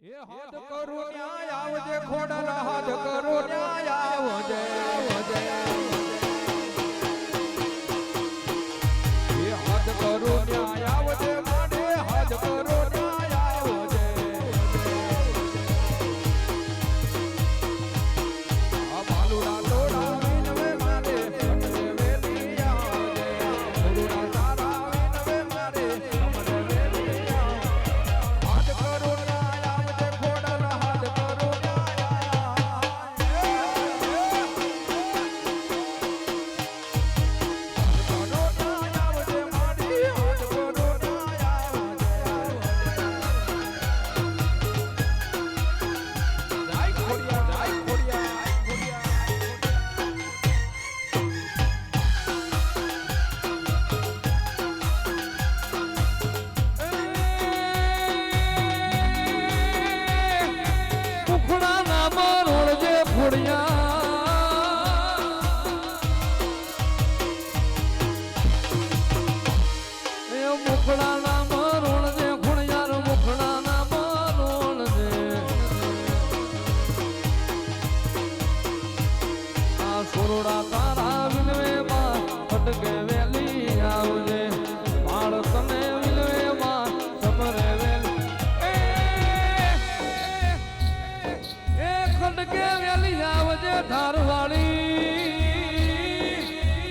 એ હાથ કરો ન્યાય આવજે ખોડલ હાથ કરો ન્યાય આવજે એ હાથ કરો ન્યાય આવજે માડે હાથ કરો ન્યાય આવજે આ બાલુડા તોડા વિનવે મારે અમને વેલી આવજે ગુરુના તારા વિનવે મારે અમને વેલી આવજે હાથ કરો ન્યાય આવજે ખોડલ હાથ કરો સોરડા તારા વિનવે માં ફટકે વેલી આવજે બાળકને વિનવે માં સમરે વેલી એ ખટકે વેલી આવજે ધારવાળી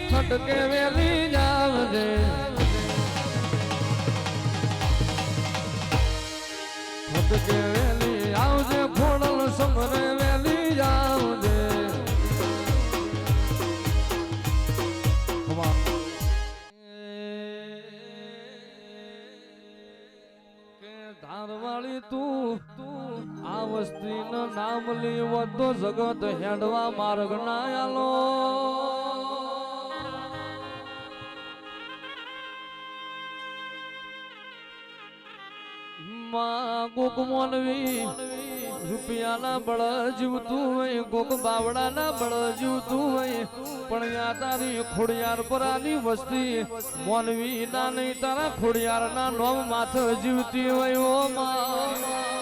ખટકે વેલી આવજે ખટકે વેલી આવજે ખોડલ સમરે વેલી આવજે ધારવાળી તું આ વસ્તી નું નામ લી વધો જગત હેડવા માર્ગ ના આલો માં ગોક મોનવી રૂપિયાના બળ જીવતું હોય ગોક બાવડાના બળ જીવતું હોય પણ યા તારી ખોડિયાર પરાની વસ્તી મોનવી ના નહીં તારા ખોડિયાર ના નોમ માથે જીવતી હોય ઓ માં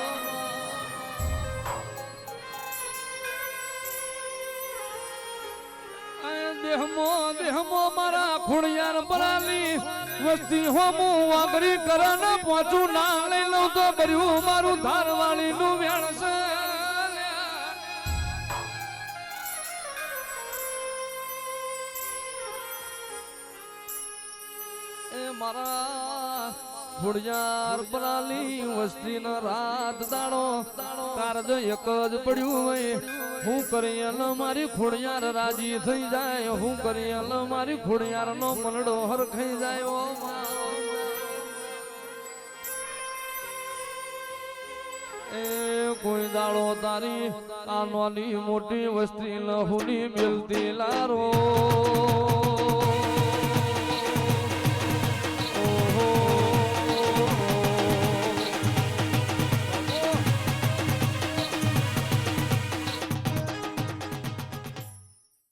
દેહમો મારા ખોડિયાર પરાની વસ્તી હોમું વાગરી કરને પહોંચું ના લઈ લઉં તો કર્યું મારું ધારવાળી નું વેણ છે એ મારા ખોડિયાર પરાલી વસ્તી નો રાત દાડો તાર જો એક જ પડ્યું હોય હું કરી મારી ખોડિયાર રાજી થઈ જાય હું કરી મારી ખોડિયાર નો મનડો હરખાઈ જાય ઓ એ કોઈ દાડો તારી આનોની મોટી વસ્તી લહુની મિલતી લારો